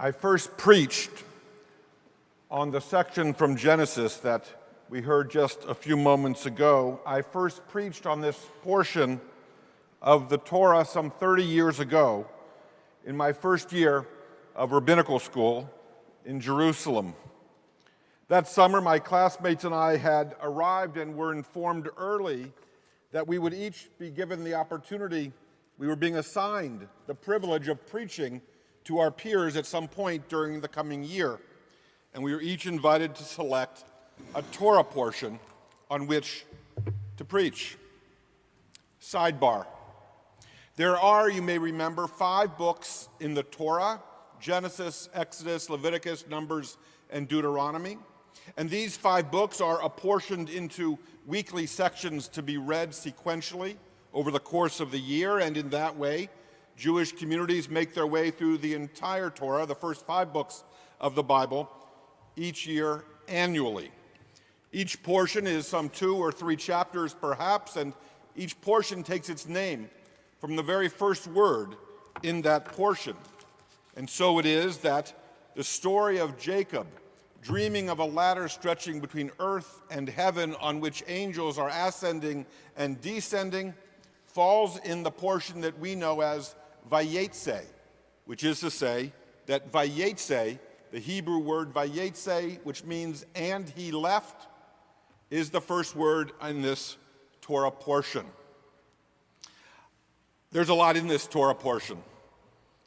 I first preached on the section from Genesis that we heard just a few moments ago. I first preached on this portion of the Torah some 30 years ago in my first year of rabbinical school in Jerusalem. That summer, my classmates and I had arrived and were informed early that we would each be given the opportunity, we were being assigned the privilege of preaching to our peers at some point during the coming year. And we were each invited to select a Torah portion on which to preach. Sidebar. There are, you may remember, 5 books in the Torah: Genesis, Exodus, Leviticus, Numbers, and Deuteronomy. And these 5 books are apportioned into weekly sections to be read sequentially over the course of the year, and in that way, Jewish communities make their way through the entire Torah, the first 5 books of the Bible, each year annually. Each portion is some 2 or 3 chapters perhaps, and each portion takes its name from the very first word in that portion. And so it is that the story of Jacob, dreaming of a ladder stretching between earth and heaven on which angels are ascending and descending, falls in the portion that we know as Vayeitzei, which is to say that Vayeitzei, the Hebrew word Vayeitzei, which means "and he left," is the first word in this Torah portion. There's a lot in this Torah portion.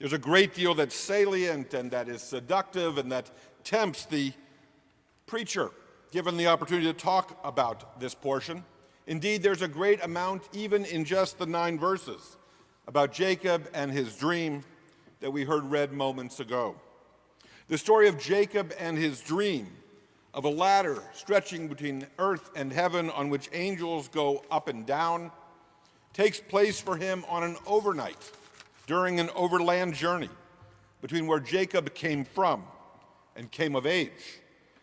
There's a great deal that's salient and that is seductive and that tempts the preacher, given the opportunity to talk about this portion. Indeed, there's a great amount, even in just the 9 verses, about Jacob and his dream that we heard read moments ago. The story of Jacob and his dream of a ladder stretching between earth and heaven on which angels go up and down takes place for him on an overnight during an overland journey between where Jacob came from and came of age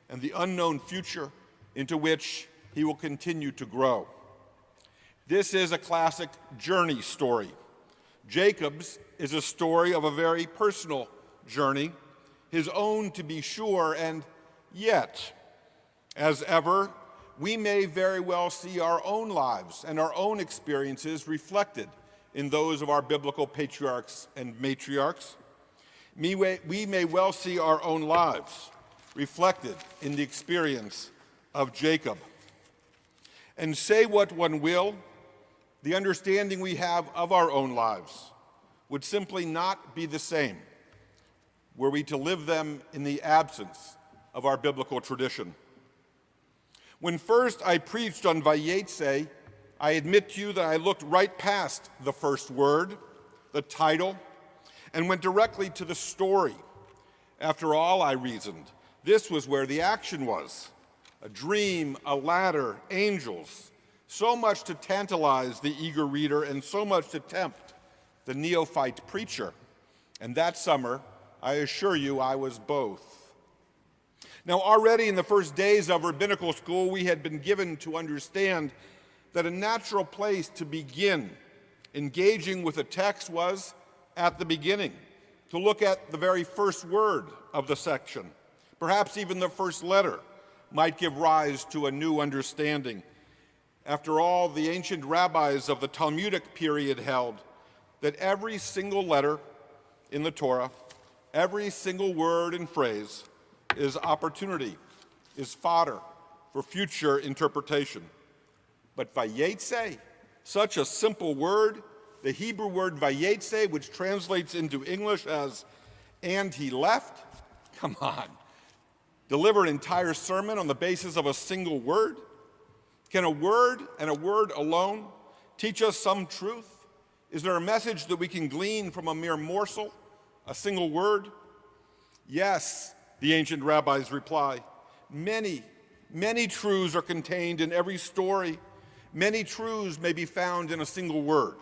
and the unknown future into which he will continue to grow. This is a classic journey story. Jacob's is a story of a very personal journey, his own to be sure, and yet, as ever, we may very well see our own lives and our own experiences reflected in those of our biblical patriarchs and matriarchs. We may well see our own lives reflected in the experience of Jacob. And say what one will, the understanding we have of our own lives would simply not be the same were we to live them in the absence of our biblical tradition. When first I preached on Vayeitzei, I admit to you that I looked right past the first word, the title, and went directly to the story. After all, I reasoned, this was where the action was. A dream, a ladder, angels, so much to tantalize the eager reader and so much to tempt the neophyte preacher. And that summer, I assure you, I was both. Now, already in the first days of rabbinical school, we had been given to understand that a natural place to begin engaging with a text was at the beginning, to look at the very first word of the section. Perhaps even the first letter might give rise to a new understanding. After all, the ancient rabbis of the Talmudic period held that every single letter in the Torah, every single word and phrase is opportunity, is fodder for future interpretation. But Vayeitzei, such a simple word, the Hebrew word Vayeitzei, which translates into English as "and he left," come on. Deliver an entire sermon on the basis of a single word? Can a word and a word alone teach us some truth? Is there a message that we can glean from a mere morsel, a single word? Yes, the ancient rabbis reply. Many, many truths are contained in every story. Many truths may be found in a single word,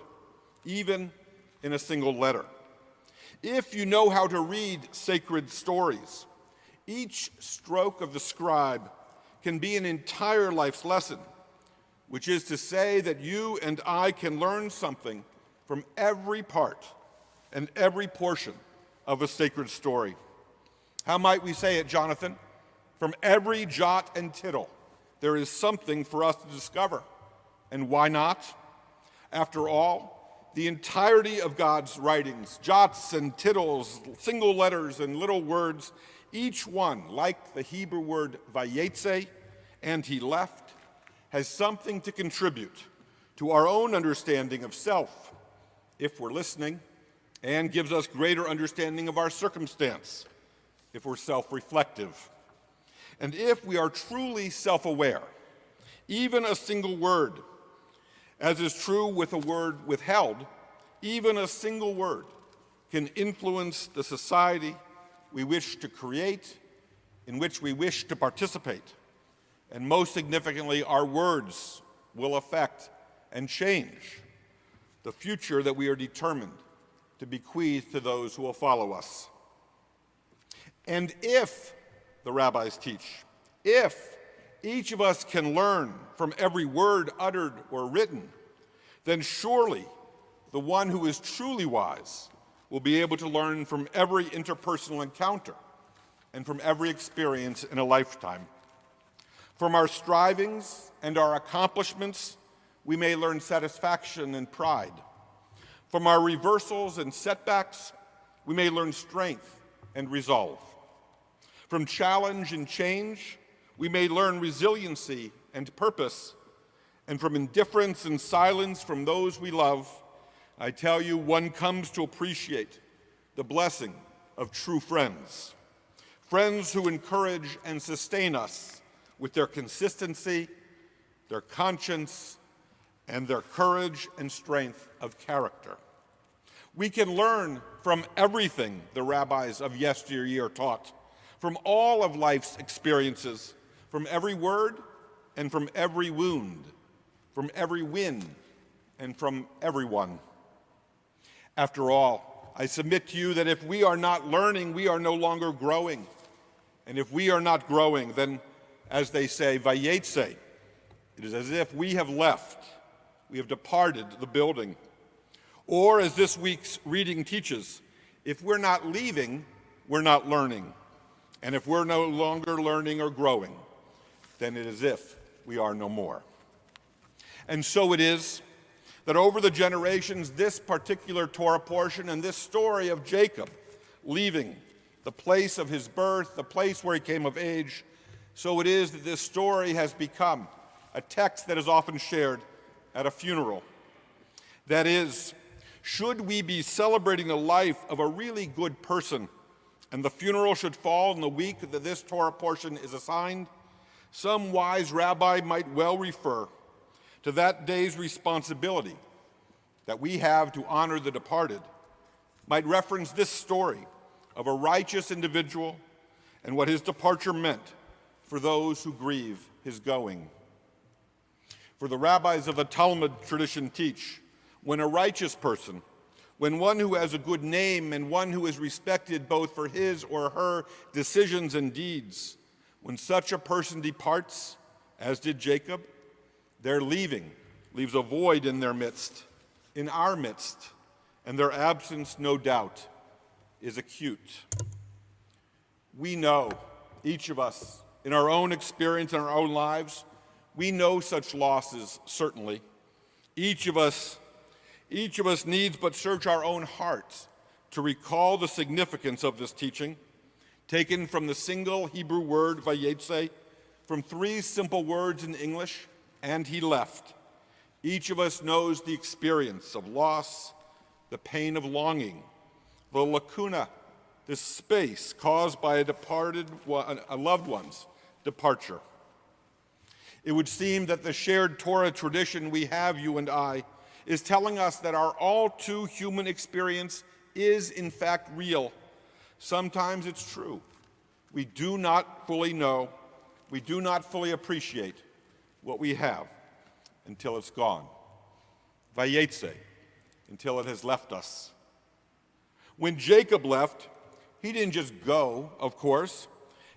even in a single letter. If you know how to read sacred stories, each stroke of the scribe can be an entire life's lesson, which is to say that you and I can learn something from every part and every portion of a sacred story. How might we say it, Jonathan? From every jot and tittle, there is something for us to discover. And why not? After all, the entirety of God's writings, jots and tittles, single letters and little words, each one, like the Hebrew word Vayeitzei, and he left, has something to contribute to our own understanding of self, if we're listening, and gives us greater understanding of our circumstance, if we're self-reflective. And if we are truly self-aware, even a single word, as is true with a word withheld, even a single word can influence the society we wish to create, in which we wish to participate. And most significantly, our words will affect and change the future that we are determined to bequeath to those who will follow us. And if, the rabbis teach, if each of us can learn from every word uttered or written, then surely the one who is truly wise will be able to learn from every interpersonal encounter and from every experience in a lifetime. From our strivings and our accomplishments, we may learn satisfaction and pride. From our reversals and setbacks, we may learn strength and resolve. From challenge and change, we may learn resiliency and purpose. And from indifference and silence from those we love, I tell you, one comes to appreciate the blessing of true friends. Friends who encourage and sustain us with their consistency, their conscience, and their courage and strength of character. We can learn from everything the rabbis of yesteryear taught, from all of life's experiences, from every word and from every wound, from every win and from everyone. After all, I submit to you that if we are not learning, we are no longer growing. And if we are not growing, then, as they say, Vayeitzei, it is as if we have left, we have departed the building. Or, as this week's reading teaches, if we're not leaving, we're not learning. And if we're no longer learning or growing, then it is as if we are no more. And so it is that over the generations, this particular Torah portion and this story of Jacob leaving the place of his birth, the place where he came of age, so it is that this story has become a text that is often shared at a funeral. That is, should we be celebrating the life of a really good person, and the funeral should fall in the week that this Torah portion is assigned, some wise rabbi might well refer to that day's responsibility that we have to honor the departed, might reference this story of a righteous individual and what his departure meant for those who grieve his going. For the rabbis of the Talmud tradition teach, when a righteous person, when one who has a good name and one who is respected both for his or her decisions and deeds, when such a person departs, as did Jacob, their leaving leaves a void in their midst, in our midst, and their absence, no doubt, is acute. We know, each of us, in our own experience, in our own lives, we know such losses, certainly. Each of us needs but search our own hearts to recall the significance of this teaching, taken from the single Hebrew word Vayeitzei, from three simple words in English, and he left. Each of us knows the experience of loss, the pain of longing, the lacuna, the space caused by a loved one's departure. It would seem that the shared Torah tradition we have, you and I, is telling us that our all too human experience is in fact real. Sometimes it's true. We do not fully know, we do not fully appreciate what we have until it's gone. Vayeitzei, until it has left us. When Jacob left, he didn't just go, of course.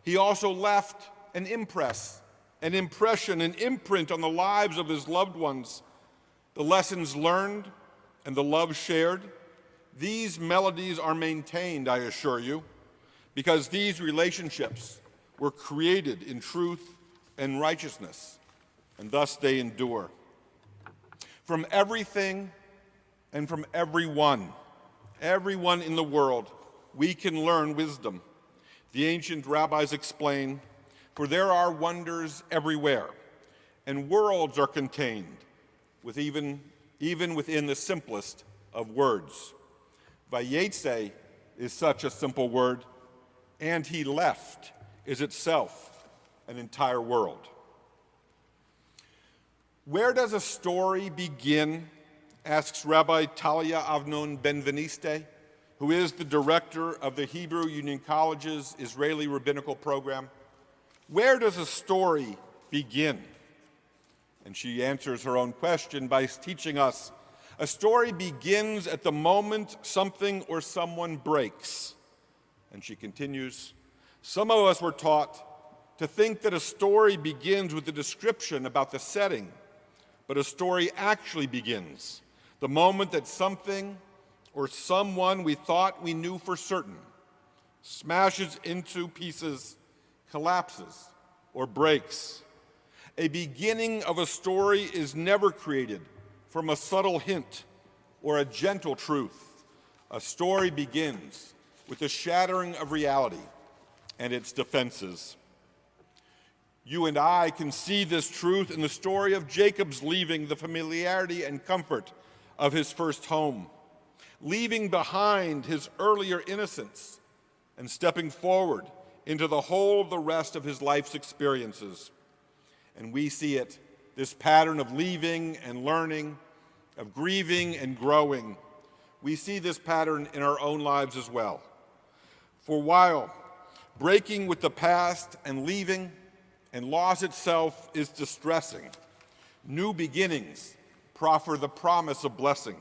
He also left an impress, an impression, an imprint on the lives of his loved ones. The lessons learned and the love shared, these melodies are maintained, I assure you, because these relationships were created in truth and righteousness, and thus they endure. From everything and from everyone in the world, we can learn wisdom. The ancient rabbis explain, for there are wonders everywhere, and worlds are contained, with even within the simplest of words. Vayeitzei is such a simple word, and he left is itself an entire world. Where does a story begin? Asks Rabbi Talia Avnon Benveniste, who is the director of the Hebrew Union College's Israeli Rabbinical Program. Where does a story begin? And she answers her own question by teaching us, a story begins at the moment something or someone breaks. And she continues, some of us were taught to think that a story begins with a description about the setting, but a story actually begins the moment that something or someone we thought we knew for certain smashes into pieces, collapses, or breaks. A beginning of a story is never created from a subtle hint or a gentle truth. A story begins with the shattering of reality and its defenses. You and I can see this truth in the story of Jacob's leaving the familiarity and comfort of his first home, leaving behind his earlier innocence and stepping forward into the whole of the rest of his life's experiences. And we see it, this pattern of leaving and learning, of grieving and growing. We see this pattern in our own lives as well. For while breaking with the past and leaving and loss itself is distressing, new beginnings proffer the promise of blessing.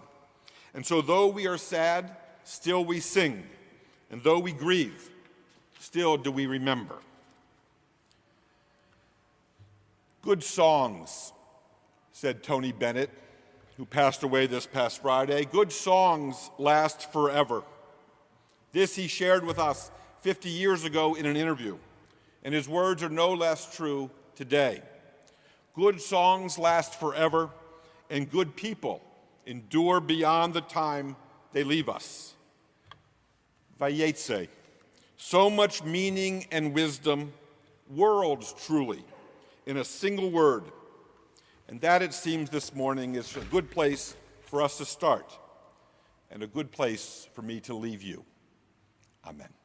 And so though we are sad, still we sing. And though we grieve, still do we remember. Good songs, said Tony Bennett, who passed away this past Friday. Good songs last forever. This he shared with us 50 years ago in an interview, and his words are no less true today. Good songs last forever, and good people endure beyond the time they leave us. Vayeitzei, so much meaning and wisdom, worlds truly, in a single word. And that, it seems this morning, is a good place for us to start and a good place for me to leave you. Amen.